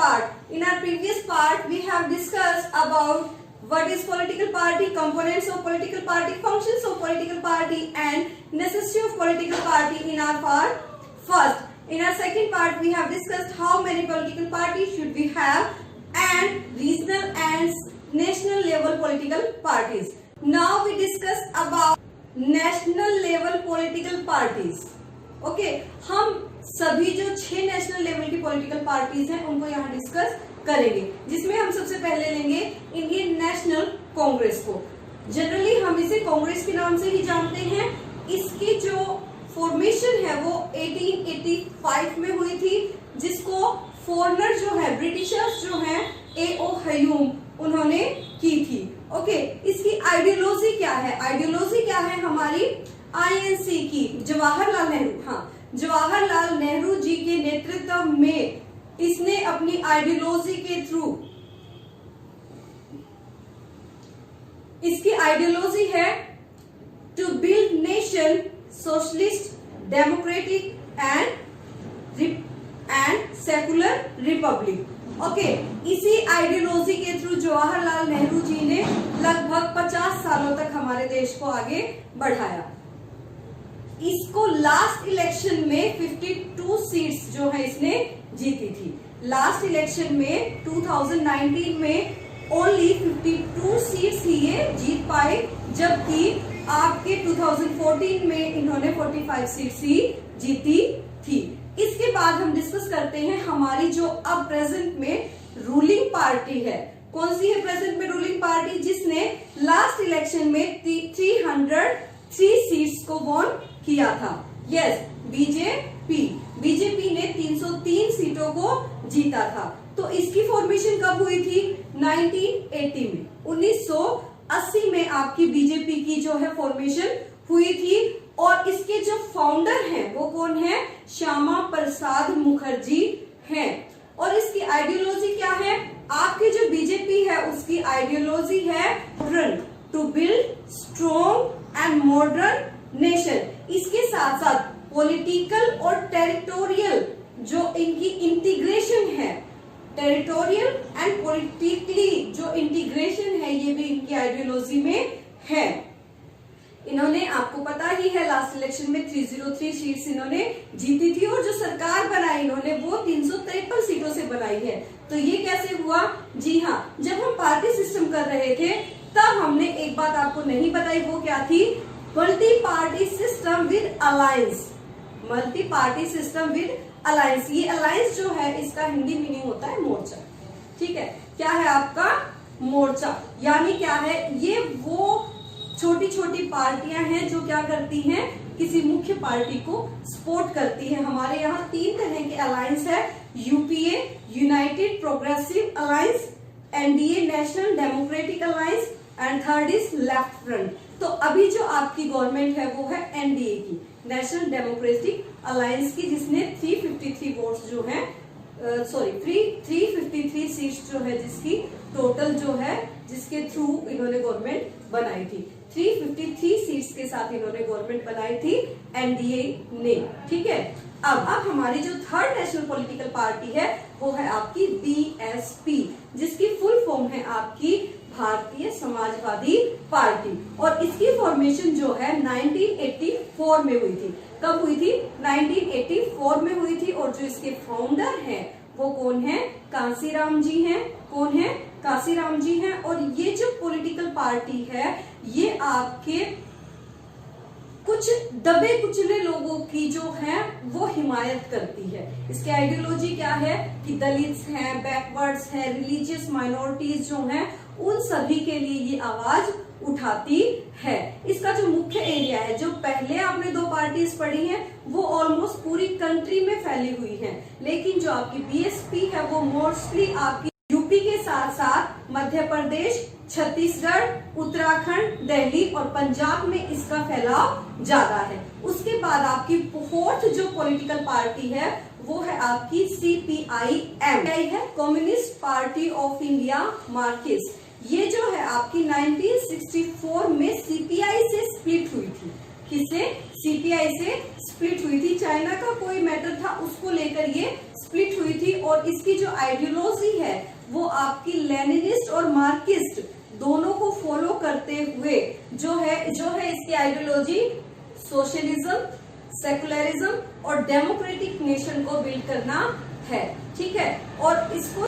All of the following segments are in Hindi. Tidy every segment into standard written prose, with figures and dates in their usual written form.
part. In our previous part, we have discussed about what is political party, components of political party, functions of political party, and necessity of political party in our part first. In our second part, we have discussed how many political parties should we have and regional and national level political parties. Now we discuss about national level political parties. Okay, हम सभी जो 6 नेशनल लेवल की पॉलिटिकल पार्टीज हैं उनको यहाँ डिस्कस करेंगे, जिसमें हम सबसे पहले लेंगे इंडियन नेशनल कांग्रेस को। जनरली हम इसे कांग्रेस के नाम से ही जानते हैं। इसकी जो फॉर्मेशन है वो 1885 में हुई थी, जिसको फॉरेनर जो है, ब्रिटिशर्स जो हैं, A.O. ह्यूम उन्होंने की थी। ओके, इसकी आइडियोलॉजी क्या है? आइडियोलॉजी क्या है हमारी INC की, जवाहरलाल नेहरू, हाँ, जवाहरलाल नेहरू जी के नेतृत्व में इसने अपनी आइडियोलॉजी के थ्रू, इसकी आइडियोलॉजी है to build nation socialist, democratic and secular republic. Okay, इसी आइडियोलॉजी के थ्रू जवाहरलाल नेहरू जी ने लगभग 50 सालों तक हमारे देश को आगे बढ़ाया। इसको लास्ट इलेक्शन में 52 सीट्स जो है इसने जीती थी। लास्ट इलेक्शन में 2019 में ओनली 52 सीट्स ही ये जीत पाए, जबकि आपके 2014 में इन्होंने 45 सीट्स ही जीती थी। इसके बाद हम डिस्कस करते हैं हमारी जो अब प्रेजेंट में रूलिंग पार्टी है। कौन सी है प्रेजेंट में रूलिंग पार्टी? जिसने लास्ट इलेक्शन में 303 सीट्स को वॉन किया था। यस, बीजेपी ने 303 सीटों को जीता था। तो इसकी फॉर्मेशन कब हुई थी? 1980 में, 1980 में आपकी बीजेपी की जो है फॉर्मेशन हुई थी। और इसके जो फाउंडर हैं वो कौन है? श्यामा प्रसाद मुखर्जी हैं। और इसकी आइडियोलॉजी क्या है? आपकी जो बीजेपी है उसकी आइडियोलॉजी है to build strong and modern nation. इसके साथ साथ पॉलिटिकल और टेरिटोरियल जो इनकी इंटीग्रेशन है, टेरिटोरियल एंड पॉलिटिकली जो इंटीग्रेशन है, ये भी इनकी आइडियोलॉजी में है। इन्होंने, आपको पता ही है, लास्ट इलेक्शन में 303 सीट्स इन्होंने जीती थी और जो सरकार बनाई इन्होंने वो 353 सीटों से बनाई है। तो ये कैसे हुआ? जी हाँ, जब हम पार्टी सिस्टम कर रहे थे तब हमने एक बात आपको नहीं बताई, वो क्या थी? Multi party system with alliance. Multi party system with alliance. ये अलायंस जो है इसका हिंदी मीनिंग होता है मोर्चा। ठीक है, क्या है आपका? मोर्चा। यानी क्या है? ये वो छोटी छोटी पार्टियां हैं जो क्या करती हैं? किसी मुख्य पार्टी को सपोर्ट करती हैं। हमारे यहाँ 3 तरह के अलायंस है, UPA, United progressive alliance, NDA, national democratic alliance, and third is left front. तो अभी जो आपकी गवर्नमेंट है वो है एनडीए की, नेशनल डेमोक्रेटिक अलायंस की, जिसने 353 वोट्स जो है, 353 सीट्स जो है, जिसकी टोटल जो है, जिसके थ्रू इन्होंने गवर्नमेंट बनाई थी। 353 सीट्स के साथ इन्होंने गवर्नमेंट बनाई थी एनडीए ने। ठीक है, अब हमारी जो थर्ड नेशनल पॉलिटिकल पार्टी है वो है आपकी बीएसपी, जिसकी फुल फॉर्म है आपकी भारतीय समाजवादी पार्टी। और इसकी फॉर्मेशन जो है 1984 में हुई थी। कब हुई थी? 1984 में हुई थी। और जो इसके फाउंडर हैं वो कौन है? कांसीराम जी हैं। कौन है? कांसीराम जी हैं। और ये जो पॉलिटिकल पार्टी है ये आपके कुछ दबे कुचले लोगों की जो है वो हिमायत करती है। इसकी आइडियोलॉजी क्या है कि दलित्स हैं, बैकवर्ड्स हैं, रिलीजियस माइनॉरिटीज जो हैं, उन सभी के लिए ये आवाज उठाती है। इसका जो मुख्य एरिया है, जो पहले आपने 2 पार्टीज पढ़ी हैं वो ऑलमोस्ट पूरी कंट्री में फैली हुई हैं, लेकिन जो आपकी बीएसपी है वो मोस्टली आपकी यूपी के साथ साथ मध्य प्रदेश, छत्तीसगढ़, उत्तराखंड, दिल्ली और पंजाब में इसका फैलाव ज्यादा है। उसके बाद आपकी फोर्थ जो पॉलिटिकल पार्टी है वो है आपकी CPIM है, communist party of India Marxist. ये जो है आपकी 1964 में सीपीआई से स्प्लिट हुई थी। किससे? सीपीआई से स्प्लिट हुई थी। चाइना का कोई मैटर था, उसको लेकर ये स्प्लिट हुई हुई थी और इसकी जो आइडियोलॉजी है वो आपकी लेनिनिस्ट और मार्क्सिस्ट दोनों को फॉलो करते हुए जो है इसकी आइडियोलॉजी सोशलिज्म, सेकुलरिज्म और डेमोक्रेटिक नेशन को बिल्ड करना है। ठीक है, और इसको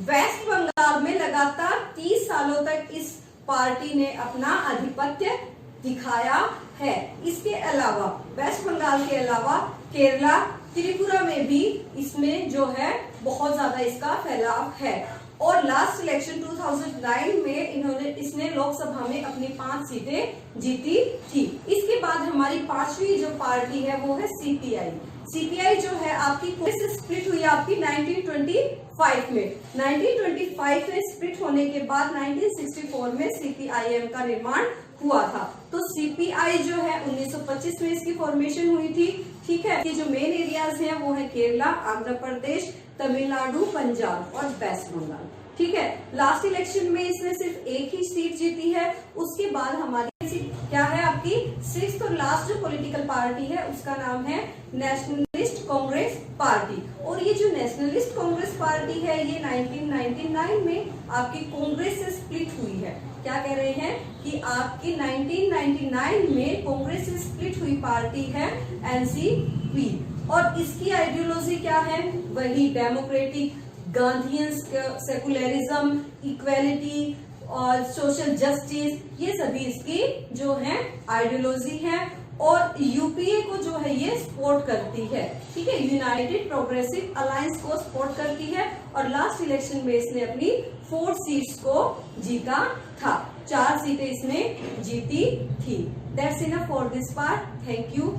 वेस्ट बंगाल में लगातार 30 सालों तक इस पार्टी ने अपना आधिपत्य दिखाया है। इसके अलावा वेस्ट बंगाल के अलावा केरला, त्रिपुरा में भी इसमें जो है बहुत ज्यादा इसका फैलाव है। और लास्ट इलेक्शन 2009 में इसने लोकसभा में अपनी 5 सीटें जीती थी। इसके बाद हमारी 5वीं जो पार्टी है वो है सीपीआई। सीपीआई जो है आपकी स्प्लिट हुई आपकी 1925 में। 1925 में स्प्लिट होने के बाद 1964 में सीपीआईएम का निर्माण हुआ था। तो सीपीआई जो है 1925 में इसकी फॉर्मेशन हुई थी। ठीक है, ये जो मेन एरियाज हैं वो है केरला, आंध्र प्रदेश, तमिलनाडु, पंजाब और वेस्ट बंगाल। ठीक है, लास्ट इलेक्शन में इसने सिर्फ एक ही सीट जीती है। उसके बाद हमारी क्या है आपकी 6th और लास्ट जो पॉलिटिकल पार्टी है उसका नाम है नेशनलिस्ट कांग्रेस पार्टी। और ये जो नेशनलिस्ट कांग्रेस पार्टी है ये 1999 में आपकी कांग्रेस से स्प्लिट हुई है। क्या कह रहे हैं कि आपकी 1999 में कांग्रेस से स्प्लिट हुई पार्टी है एनसीपी। और इसकी आइडियोलॉजी क्या है, वही डेमोक्रेटिक, गांधीयन, सेकुलरिज्म, इक्वेलिटी और सोशल जस्टिस, ये सभी इसकी जो है आइडियोलॉजी है। और यूपीए को जो है ये सपोर्ट करती है। ठीक है, यूनाइटेड प्रोग्रेसिव अलायंस को सपोर्ट करती है। और लास्ट इलेक्शन में इसने अपनी 4 सीट्स को जीता था, 4 सीटें इसने जीती थी। That's enough for this part. Thank you.